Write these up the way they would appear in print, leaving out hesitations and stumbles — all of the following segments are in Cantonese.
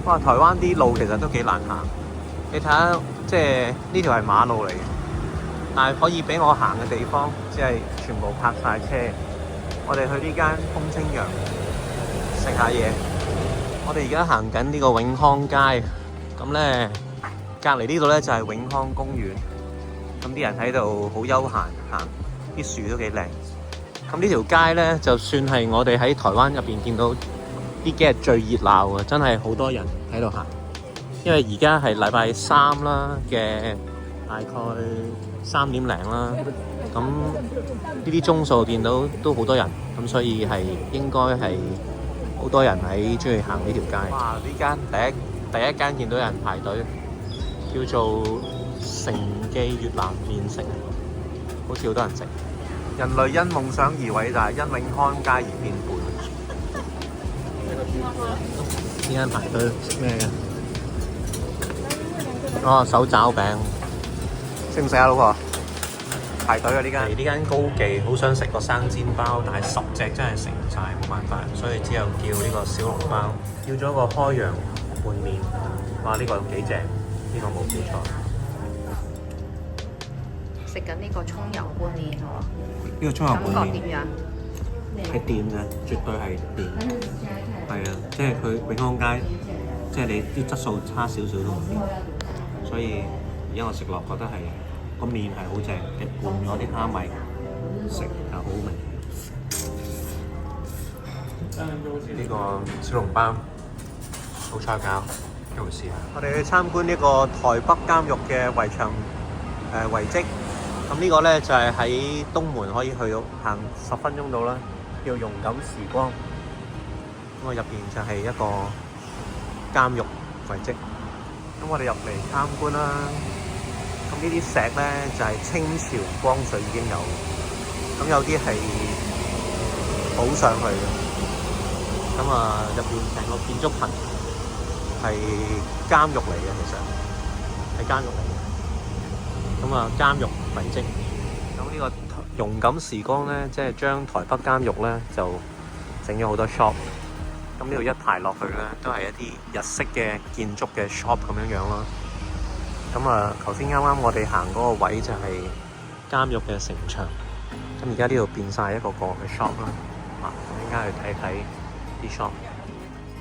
哇！台灣啲路其實都幾難行，你睇下，即係呢條係馬路嚟嘅，但係可以俾我行嘅地方，即係全部泊晒車。我哋去呢間風清揚食下嘢。我哋而家行緊呢個永康街，咁咧隔離呢度咧就係永康公園。咁啲人喺度好悠閒行，啲樹都幾靚。咁呢條街咧，就算係我哋喺台灣入邊見到呢幾日最熱鬧嘅，真係好多人喺度行。因為而家係禮拜三啦嘅大概3點零啦，咁呢啲鐘數見到都好多人，咁所以係應該係好多人喺中意行呢條街。哇！呢間第一間見到有人排隊，叫做承記越南麵食，好似好多人食。人類因夢想而偉大，因永康街而變胖。呢間排隊食咩嘅？哦，手抓餅，識唔識啊，老婆？排隊啊！呢間高記，好想食個生煎包，但係10隻真係食唔晒，冇辦法，所以只有叫呢個小籠包，叫咗個開陽拌麵。哇！呢個幾正，呢個冇叫錯。食緊呢個葱油拌麵喎，呢個葱油拌麵感覺點樣？係掂嘅，絕對係掂。係啊，即係佢永康街，即係你啲質素差少少都唔掂。所以而家我食落覺得係個麵係好正，你拌咗啲蝦米食係好味。呢個小籠包好菜餃，一回事啊！我哋去參觀呢個台北監獄嘅圍牆遺跡。咁呢個咧就係喺東門可以去到行10分鐘到啦，叫勇敢時光。咁啊入邊就係一個監獄遺跡。咁我哋入嚟參觀啦。咁呢啲石咧就係清朝光緒已經有，咁有啲係補上去嘅。咁啊入邊成個建築群係監獄嚟嘅，其實係監獄嚟嘅。咁啊監獄遺跡。咁呢個勇敢時光咧，即係將台北監獄咧就整咗好多 shop。咁呢度一排落去咧，都係一啲日式嘅建築嘅 shop 咁樣樣咯。咁啊，頭先啱啱我哋行嗰個位就係監獄嘅城牆。咁而家呢度變晒一個個嘅 shop 啦。啊，陣間去睇睇啲 shop。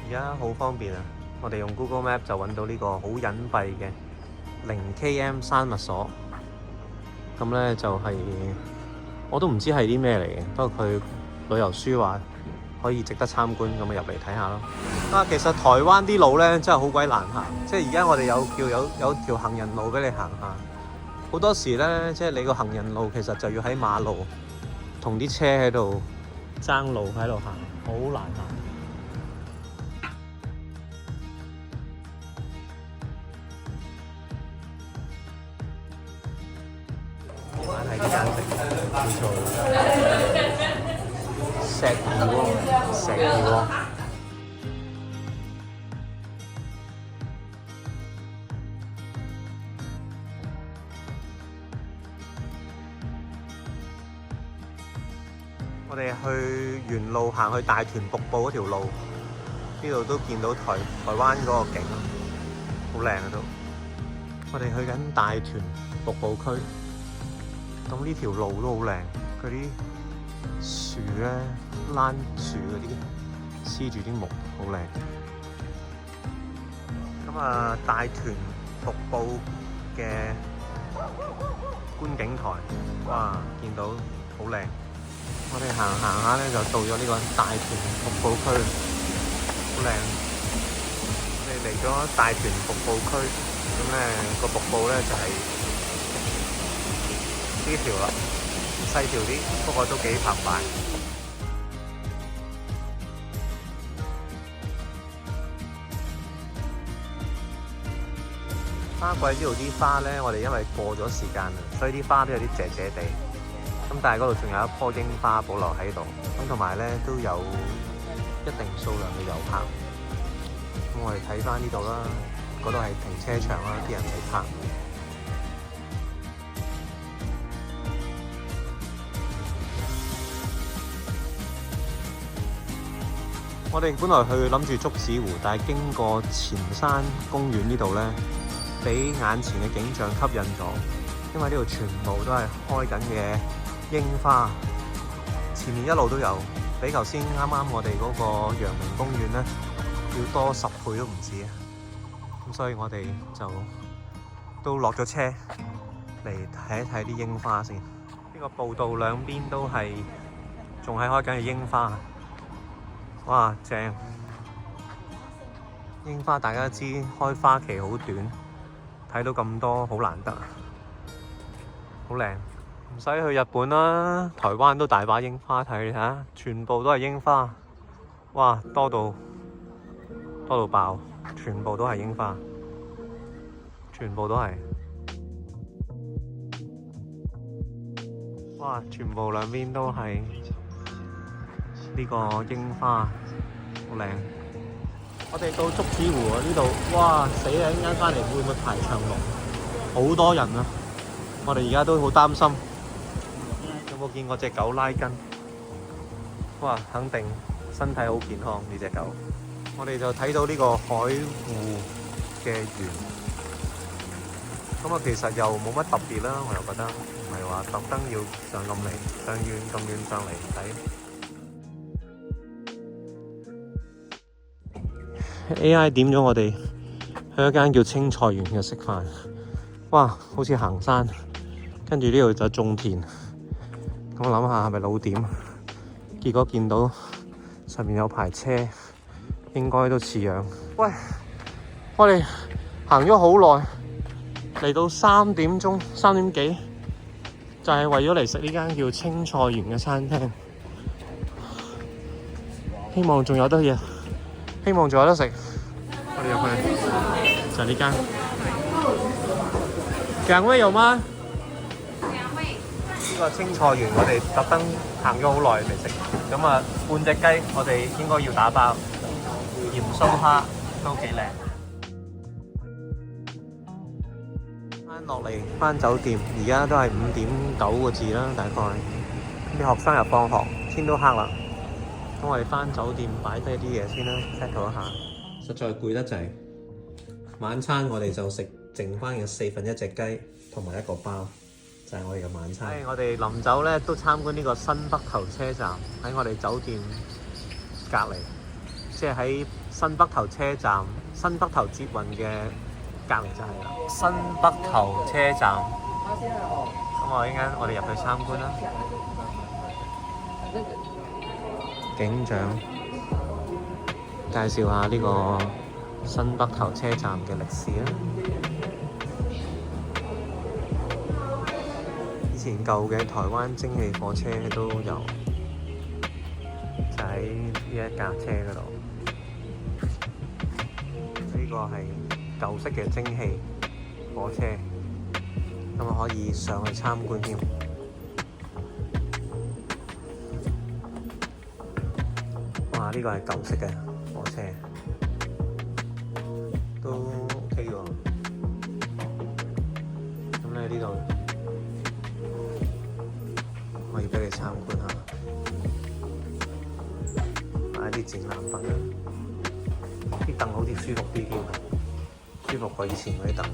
而家好方便啊！我哋用 Google Map 就揾到呢個好隱蔽嘅0KM 山密鎖。咁咧就係、我都唔知係啲咩嚟嘅，不過佢旅遊書話可以值得參觀，咁啊入嚟睇下咯。啊，其實台灣啲路咧真係好鬼難行，即係而家我哋有條行人路俾你行下，好多時咧即係你個行人路其實就要喺馬路同啲車喺度爭路喺度行，好難行。喺呢間食叫做石二鍋。我哋去沿路行去大屯瀑布嗰條路，呢度都見到台灣嗰個景，好靚啊都。我哋去緊大屯瀑布區。咁呢條路都好靚，嗰啲樹咧，欄樹嗰啲黐住啲木，好靚。咁啊，大屯瀑布嘅觀景台，哇，見到好靚。我哋行下咧，就到咗呢個大屯瀑布區，好靚。我哋嚟咗大屯瀑布區，咁咧個瀑布咧就係呢條啦，細條啲，不過都幾澎湃。花季呢度啲花咧，我哋因為過咗時間啦，所以啲花都有啲謝謝地。咁但係嗰度仲有一棵櫻花保留喺度，咁同埋咧都有一定數量嘅遊客。咁我哋睇翻呢度啦，嗰度係停車場啦，啲人嚟泊。我哋本來去諗住竹子湖，但係經過前山公園呢度咧，俾眼前嘅景象吸引咗，因為呢度全部都係開緊嘅櫻花，前面一路都有，比頭先啱啱我哋嗰個陽明公園咧要多10倍都唔止啊！咁所以我哋就都落咗車嚟睇一睇啲櫻花先。呢個步道兩邊都係仲係開緊嘅櫻花。哇，正！櫻花大家都知開花期好短，睇到咁多好難得，好靚。唔使去日本啦，台灣都大把櫻花睇，你睇下，全部都係櫻花。哇，多到爆，全部都係櫻花，全部都係。哇，全部兩邊都係呢個櫻花，好靚。我哋到竹子湖啊呢度，哇死啦！一陣間翻嚟會唔會排長龍？好多人啊！我哋而家都好擔心。有冇見過隻狗拉筋？哇，肯定身體好健康呢隻狗。我哋就睇到呢個海戶嘅園，咁啊其實又冇乜特別啦，我又覺得唔係話特登要上咁遠上嚟睇。AI 點咗我哋去一間叫青菜園嘅食飯，哇，好似行山，跟住呢度就種田。咁我諗下係咪老點？結果見到上面有排車，應該都似樣。喂，我哋行咗好耐，嚟到3點鐘、3點幾，就係為咗嚟食呢間叫青菜園嘅餐廳。希望仲有得嘢，希望仲有得食。我哋入去就係呢間。兩位有嗎？呢個青菜園我哋特登行咗好耐嚟食，咁啊半隻雞我哋應該要打包，鹽酥蝦都幾靚。翻落嚟翻酒店，而家都係5點9個字啦，大概。啲學生又放學，天都黑啦。咁我哋翻酒店擺低啲嘢先啦 settle 一下。實在攰得滯，晚餐我哋就食剩翻嘅1/4隻雞同埋一個包。就係我哋嘅晚餐。我哋臨走咧都參觀呢個新北投車站，喺我哋酒店隔離，即係喺新北投車站、新北投捷運嘅隔離就係啦。新北投車站，咁我依家我哋入去參觀啦。警長介紹下呢個新北投車站嘅歷史啦。以前舊嘅台灣蒸汽火車都有，就喺呢一架車嗰度。呢個係舊式嘅蒸汽火車，咁啊可以上去參觀添。哇！呢個係舊式嘅火車，都 OK 喎。咁咧呢度可以俾你參觀下，買啲展覽品啦。啲凳好似舒服啲添，舒服過以前嗰啲凳。